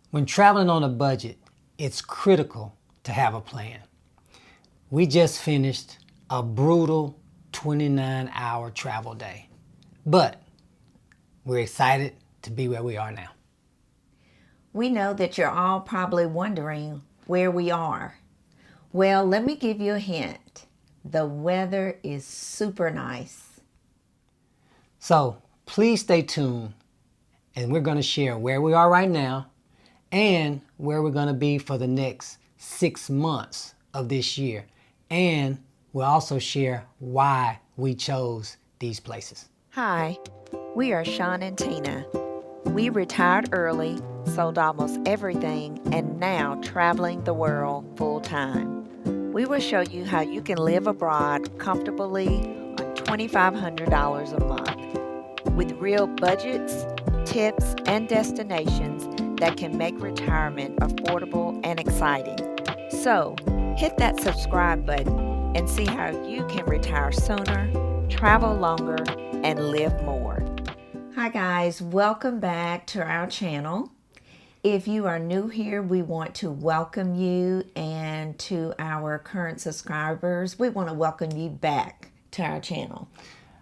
When traveling on a budget, it's critical to have a plan. We just finished a brutal 29-hour travel day, but we're excited to be where we are now. We know that you're all probably wondering where we are. Well, let me give you a hint. The weather is super nice. So please stay tuned, and we're going to share where we are right now and where we're going to be for the next 6 months of this year. And we'll also share why we chose these places. Hi, we are Sean and Tina. We retired early, sold almost everything, and now traveling the world full time. We will show you how you can live abroad comfortably on $2,500 a month with real budgets, tips, and destinations that can make retirement affordable and exciting. So, hit that subscribe button and see how you can retire sooner, travel longer, and live more. Hi guys, welcome back to our channel. If you are new here, we want to welcome you, and to our current subscribers, we want to welcome you back to our channel.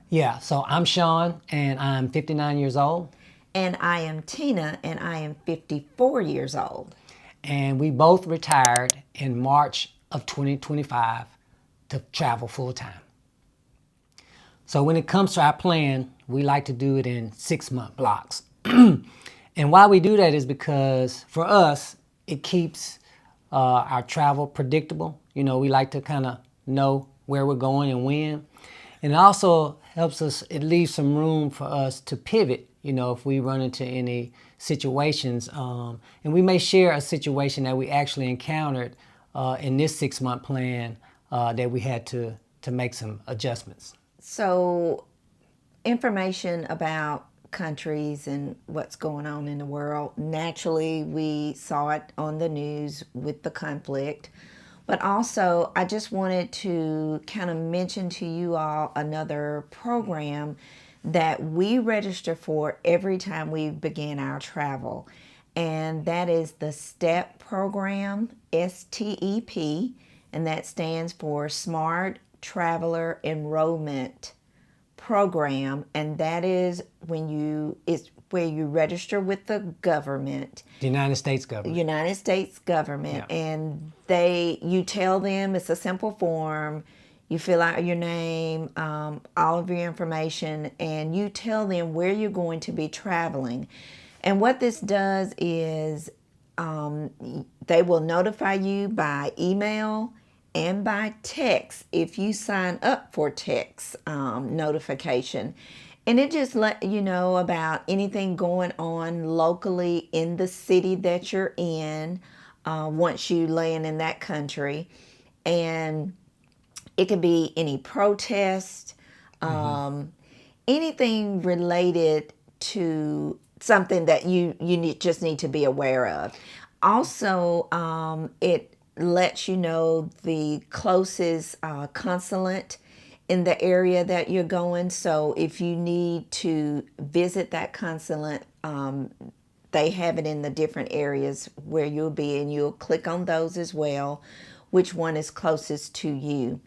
Yeah, so I'm Sean and I'm 59 years old. And I am Tina and I am 54 years old. And we both retired in March of 2025 to travel full time. So when it comes to our plan, we like to do it in 6-month blocks. And why we do that is because for us, it keeps our travel predictable. You know, we like to kind of know where we're going and when. And it also helps us, it leaves some room for us to pivot, you know, if we run into any situations. And we may share a situation that we actually encountered in this 6-month plan that we had to make some adjustments. So, information about countries and what's going on in the world. Naturally, we saw it on the news with the conflict. But also, I just wanted to kind of mention to you all another program that we register for every time we begin our travel. And that is the STEP program, STEP, and that stands for Smart Traveler Enrollment Program. And that is it's where you register with the government. The United States government. United States government. Yeah. And you tell them, it's a simple form. You fill out your name, all of your information, and you tell them where you're going to be traveling. And what this does is they will notify you by email and by text if you sign up for text notification. And it just let you know about anything going on locally in the city that you're in once you land in that country. And it could be any protest, anything related to something that you just need to be aware of. Also, it lets you know the closest consulate in the area that you're going. So if you need to visit that consulate, they have it in the different areas where you'll be, and you'll click on those as well, which one is closest to you.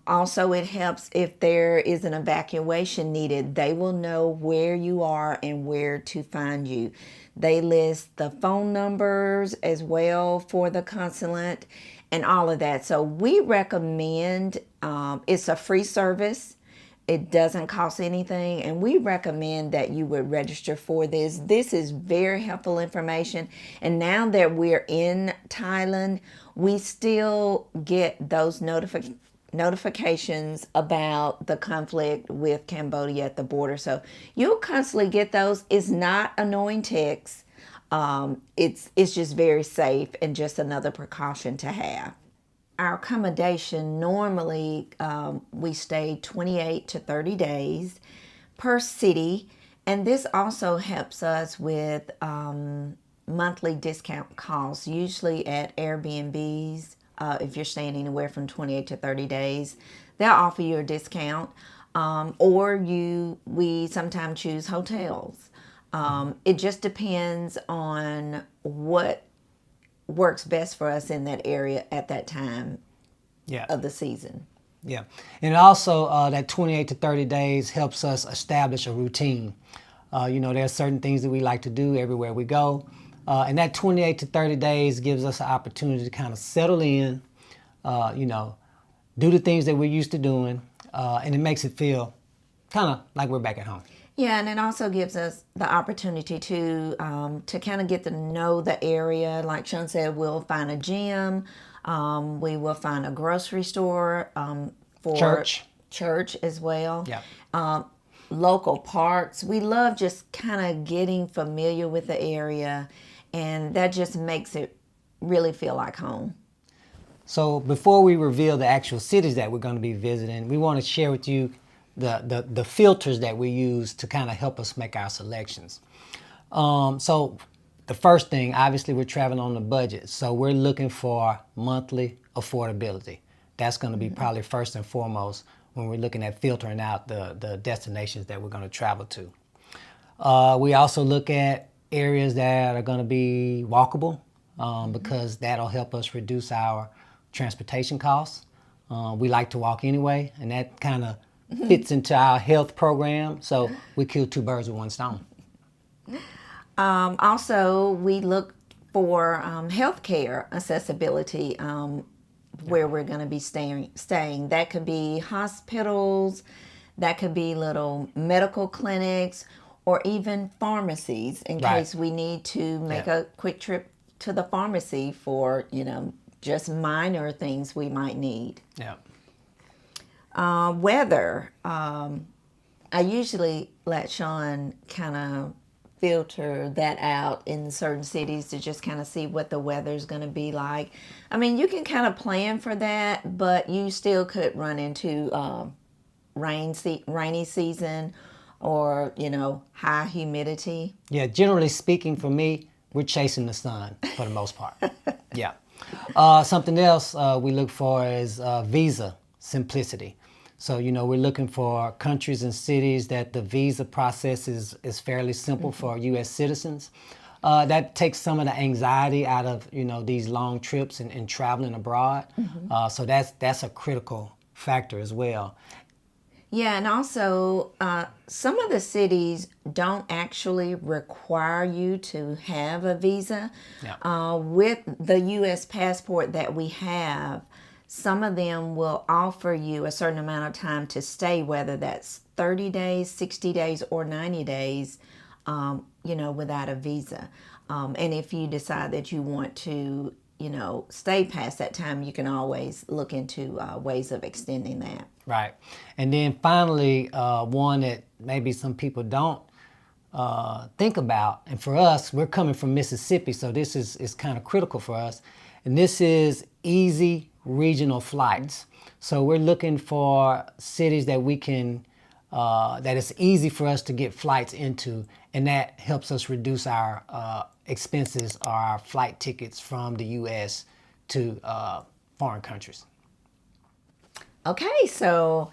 Also, it helps if there is an evacuation needed. They will know where you are and where to find you. They list the phone numbers as well for the consulate and all of that. So we recommend, it's a free service. It doesn't cost anything, and we recommend that you would register for this. This is very helpful information. And now that we're in Thailand, we still get those notifications about the conflict with Cambodia at the border. So you'll constantly get those. It's not annoying text. It's just very safe and just another precaution to have. Our accommodation, normally we stay 28 to 30 days per city, and this also helps us with monthly discount costs, usually at Airbnbs. If you're staying anywhere from 28 to 30 days, they'll offer you a discount, or we sometimes choose hotels. It just depends on what works best for us in that area at that time Yeah. of the season. Yeah. And also that 28 to 30 days helps us establish a routine. There are certain things that we like to do everywhere we go. And that 28 to 30 days gives us an opportunity to kind of settle in, do the things that we're used to doing, and it makes it feel kind of like we're back at home. Yeah, and it also gives us the opportunity to kind of get to know the area. Like Sean said, we'll find a gym, we will find a grocery store, for church as well. Yeah. Local parks. We love just kind of getting familiar with the area, and that just makes it really feel like home. So before we reveal the actual cities that we're going to be visiting, we want to share with you the filters that we use to kind of help us make our selections. So the first thing, obviously, we're traveling on a budget. So we're looking for monthly affordability. That's going to be probably first and foremost when we're looking at filtering out the destinations that we're going to travel to. We also look at areas that are going to be walkable because that'll help us reduce our transportation costs. We like to walk anyway, and that kind of fits into our health program. So we kill two birds with one stone. Also, we look for healthcare accessibility where we're going to be staying. That could be hospitals, that could be little medical clinics, or even pharmacies in case we need to make a quick trip to the pharmacy for, just minor things we might need. Yeah. Weather. I usually let Sean kind of filter that out in certain cities to just kind of see what the weather's going to be like. I mean, you can kind of plan for that, but you still could run into rainy season or, high humidity. Yeah, generally speaking, for me, we're chasing the sun for the most part. Yeah. Something else we look for is visa simplicity. So, we're looking for countries and cities that the visa process is fairly simple for U.S. citizens. That takes some of the anxiety out of, these long trips and traveling abroad. So that's a critical factor as well. Yeah, and also some of the cities don't actually require you to have a visa. Yeah. With the U.S. passport that we have, some of them will offer you a certain amount of time to stay, whether that's 30 days, 60 days, or 90 days, without a visa. And if you decide that you want to, stay past that time, you can always look into ways of extending that. Right. And then finally, one that maybe some people don't think about, and for us, we're coming from Mississippi, so this is kind of critical for us, and this is easy regional flights. So we're looking for cities that we can, that it's easy for us to get flights into, and that helps us reduce our expenses or our flight tickets from the U.S. to foreign countries. Okay, so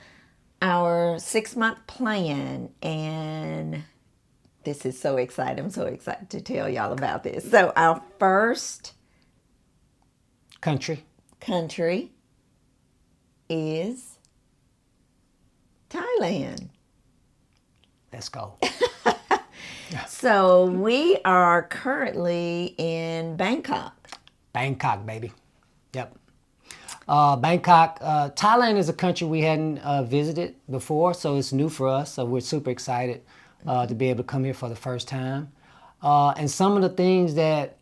our 6-month plan, and this is so exciting. I'm so excited to tell y'all about this. So our first country is Thailand. Let's go. So we are currently in Bangkok. Bangkok, baby. Yep. Bangkok, Thailand is a country we hadn't visited before, so it's new for us. So we're super excited to be able to come here for the first time. And some of the things that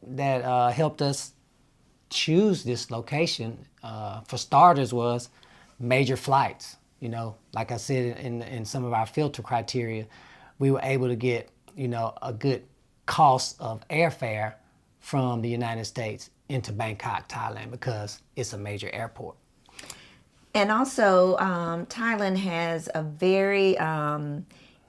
helped us choose this location, for starters, was major flights. Like I said in some of our filter criteria, we were able to get a good cost of airfare from the United States into Bangkok, Thailand, because it's a major airport. And also, Thailand has a very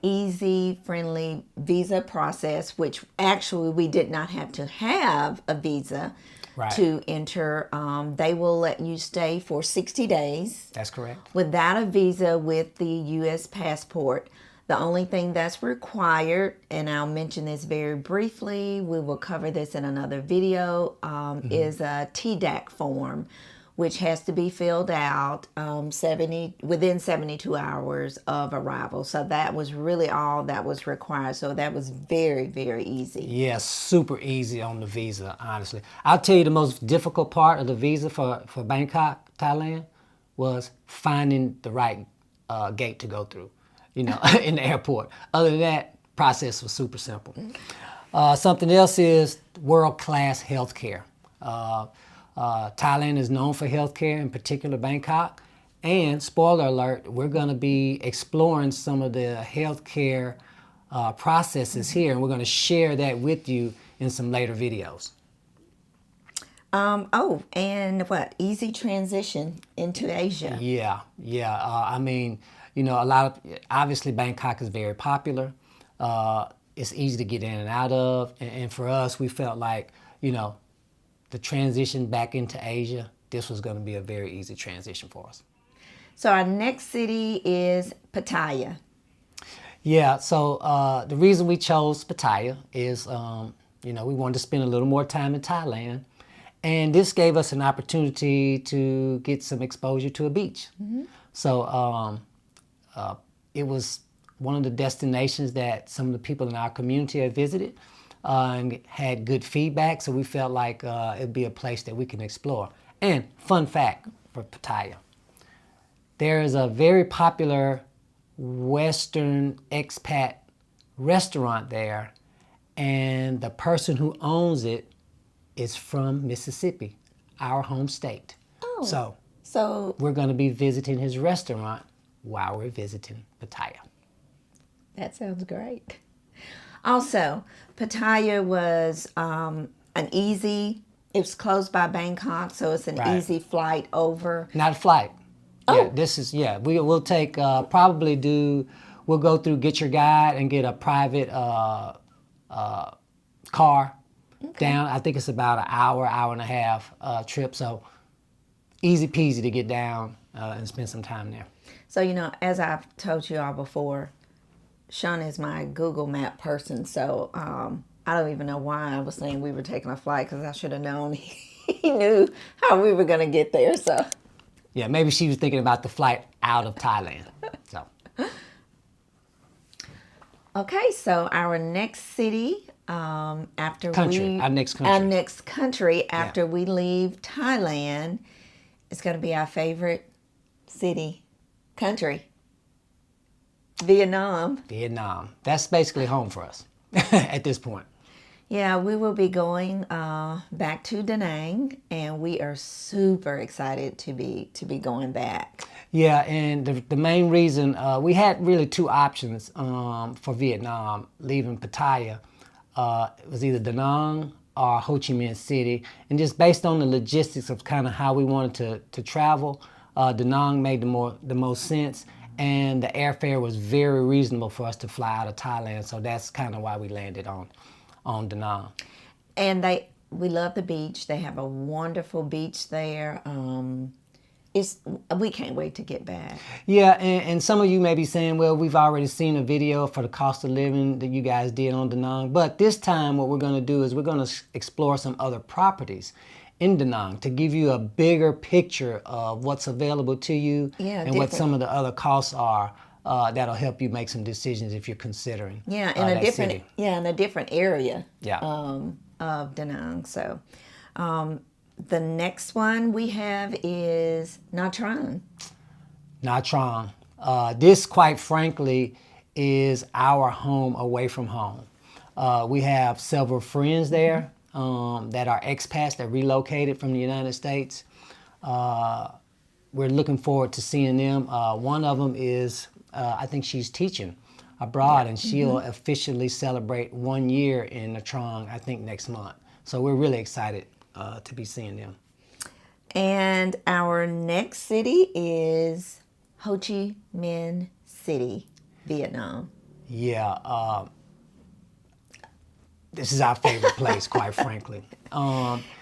easy, friendly visa process, which actually we did not have to have a visa to enter. They will let you stay for 60 days. That's correct. Without a visa with the U.S. passport. The only thing that's required, and I'll mention this very briefly, we will cover this in another video, is a TDAC form, which has to be filled out within 72 hours of arrival. So that was really all that was required. So that was very, very easy. Yeah, super easy on the visa, honestly. I'll tell you the most difficult part of the visa for Bangkok, Thailand, was finding the right gate to go through, in the airport. Other than that, process was super simple. Something else is world-class healthcare. Thailand is known for healthcare, in particular Bangkok. And spoiler alert, we're going to be exploring some of the healthcare processes here, and we're going to share that with you in some later videos. And what? Easy transition into Asia. Yeah. I mean, obviously Bangkok is very popular. It's easy to get in and out of. And for us, we felt like, the transition back into Asia, this was going to be a very easy transition for us. So our next city is Pattaya. Yeah, so the reason we chose Pattaya is, we wanted to spend a little more time in Thailand. And this gave us an opportunity to get some exposure to a beach. So it was one of the destinations that some of the people in our community had visited and had good feedback. So we felt like it'd be a place that we can explore. And fun fact for Pattaya, there is a very popular Western expat restaurant there, and the person who owns it is from Mississippi, our home state. Oh. So we're going to be visiting his restaurant while we're visiting Pattaya. That sounds great. Also, Pattaya was it was close by Bangkok, so it's an easy flight over. Not a flight. Oh. Yeah, we'll take, we'll go through Get Your Guide and get a private car down. I think it's about an hour and a half trip, so easy peasy to get down and spend some time there. So, as I've told you all before, Sean is my Google Map person, so I don't even know why I was saying we were taking a flight, because I should have known he knew how we were going to get there. So yeah, maybe she was thinking about the flight out of Thailand. So okay, so our next city our next country after we leave Thailand is going to be our favorite country. Vietnam. That's basically home for us at this point. Yeah, we will be going back to Da Nang, and we are super excited to be going back. Yeah, and the main reason, we had really two options for Vietnam, leaving Pattaya. It was either Da Nang or Ho Chi Minh City. And just based on the logistics of kind of how we wanted to travel, Da Nang made the most sense. And the airfare was very reasonable for us to fly out of Thailand. So that's kind of why we landed on Da Nang. And we love the beach. They have a wonderful beach there. We can't wait to get back. Yeah, and some of you may be saying, well, we've already seen a video for the cost of living that you guys did on Da Nang. But this time what we're going to do is we're going to explore some other properties in Da Nang to give you a bigger picture of what's available to you and what some of the other costs are. That'll help you make some decisions if you're considering. Yeah, in a different area. Yeah. Of Da Nang. So, the next one we have is Nha Trang. Nha Trang. This, quite frankly, is our home away from home. We have several friends there that are expats that relocated from the United States. We're looking forward to seeing them. One of them is, I think she's teaching abroad, and she'll officially celebrate 1 year in Nha Trang, I think, next month. So we're really excited to be seeing them. And our next city is Ho Chi Minh City, Vietnam. Yeah, this is our favorite place, quite frankly.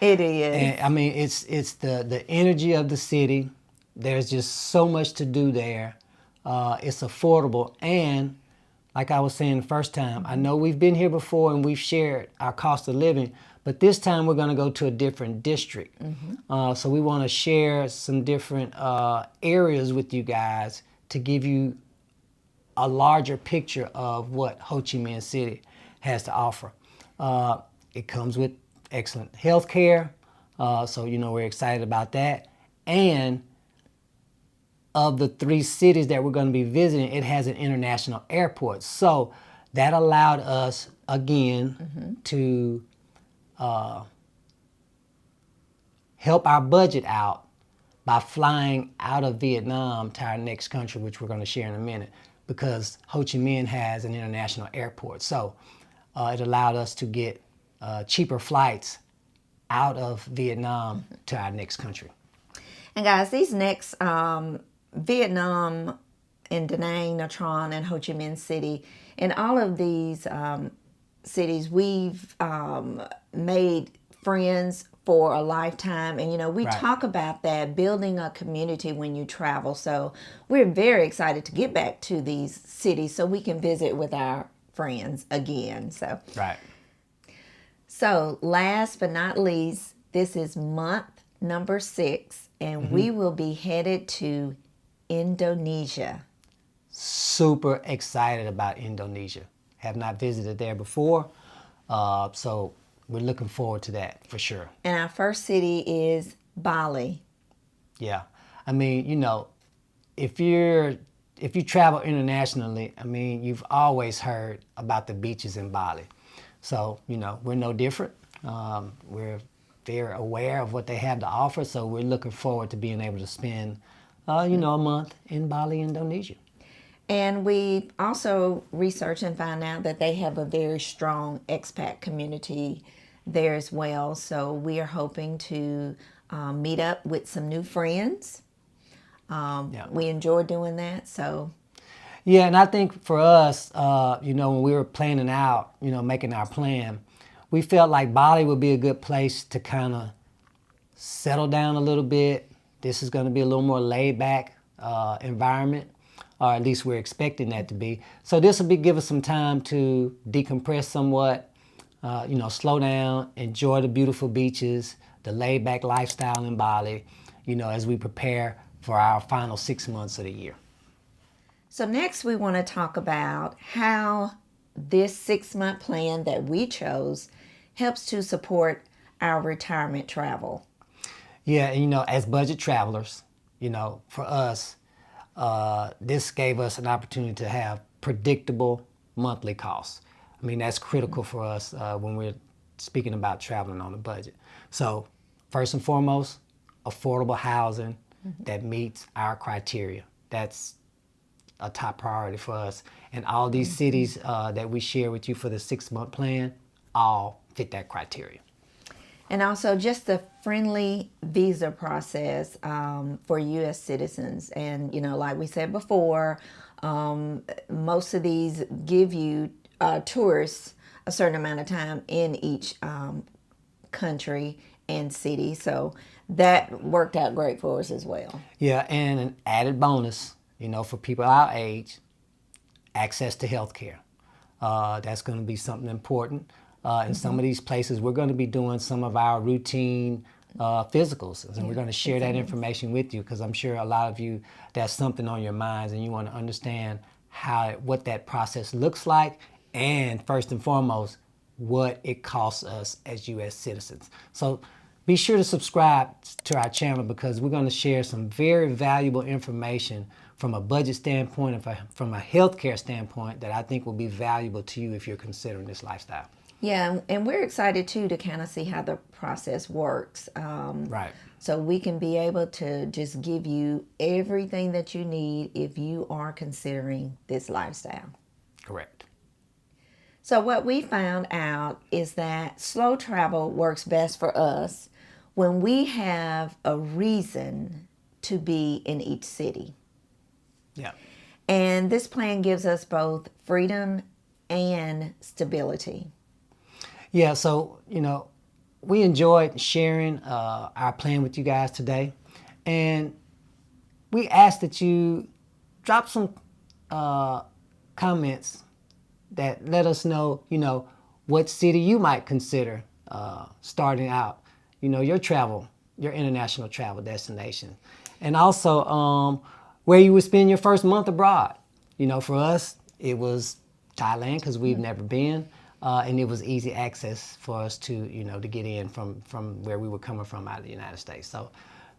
It is. And, I mean, it's the energy of the city. There's just so much to do there. It's affordable, and like I was saying the first time, I know we've been here before and we've shared our cost of living, but this time we're going to go to a different district. So we want to share some different areas with you guys to give you a larger picture of what Ho Chi Minh City has to offer. It comes with excellent health care, so we're excited about that. And of the 3 cities that we're going to be visiting, it has an international airport. So that allowed us, again, to help our budget out by flying out of Vietnam to our next country, which we're going to share in a minute, because Ho Chi Minh has an international airport. So it allowed us to get cheaper flights out of Vietnam to our next country. And guys, these next Vietnam and Da Nang, Nha Trang, and Ho Chi Minh City, in all of these cities, we've made friends for a lifetime. And, we talk about that, building a community when you travel. So we're very excited to get back to these cities so we can visit with our friends again. So last but not least, this is month number 6, and we will be headed to Indonesia. Super excited about Indonesia. Have not visited there before, so we're looking forward to that for sure. And our first city is Bali. Yeah, I mean, if you travel internationally, I mean, you've always heard about the beaches in Bali. So, we're no different. We're very aware of what they have to offer, so we're looking forward to being able to spend, a month in Bali, Indonesia. And we also researched and found out that they have a very strong expat community there as well. So we are hoping to meet up with some new friends. We enjoy doing that. So. Yeah, and I think for us, when we were planning out, making our plan, we felt like Bali would be a good place to kind of settle down a little bit. This is going to be a little more laid-back environment, or at least we're expecting that to be. So this will give us some time to decompress somewhat, slow down, enjoy the beautiful beaches, the laid-back lifestyle in Bali, as we prepare for our final 6 months of the year. So next we want to talk about how this 6-month plan that we chose helps to support our retirement travel. Yeah, and as budget travelers, for us, this gave us an opportunity to have predictable monthly costs. I mean, that's critical for us when we're speaking about traveling on a budget. So first and foremost, affordable housing that meets our criteria. That's a top priority for us. And all these cities that we share with you for the 6-month plan all fit that criteria. And also just the friendly visa process for U.S. citizens. And, like we said before, most of these give you tourists a certain amount of time in each country and city. So that worked out great for us as well. Yeah, and an added bonus, for people our age, access to health care. That's going to be something important. In some of these places, we're going to be doing some of our routine physicals, and we're going to share that information with you because I'm sure a lot of you, that's something on your minds and you want to understand what that process looks like, and first and foremost, what it costs us as U.S. citizens. So be sure to subscribe to our channel because we're going to share some very valuable information from a budget standpoint and from a healthcare standpoint that I think will be valuable to you if you're considering this lifestyle. Yeah, and we're excited too to kind of see how the process works. Right. So we can be able to just give you everything that you need if you are considering this lifestyle. Correct. So what we found out is that slow travel works best for us when we have a reason to be in each city. Yeah. And this plan gives us both freedom and stability. Yeah, so, we enjoyed sharing our plan with you guys today. And we ask that you drop some comments that let us know, what city you might consider starting out, your international travel destination. And also where you would spend your first month abroad. For us, it was Thailand because we've never been. And it was easy access for us to, to get in from where we were coming from out of the United States. So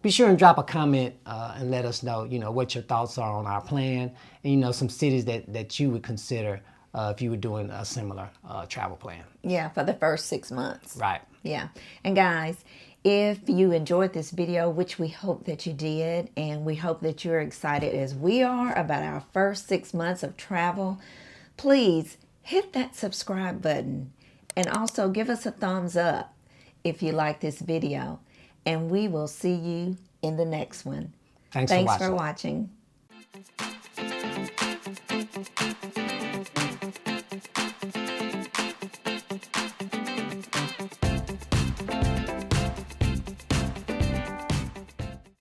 be sure and drop a comment and let us know, what your thoughts are on our plan and, some cities that you would consider if you were doing a similar travel plan. Yeah, for the first 6 months. Right. Yeah. And guys, if you enjoyed this video, which we hope that you did, and we hope that you're excited as we are about our first 6 months of travel, please hit that subscribe button and also give us a thumbs up if you like this video. And we will see you in the next one. Thanks Thanks for for watching. watching.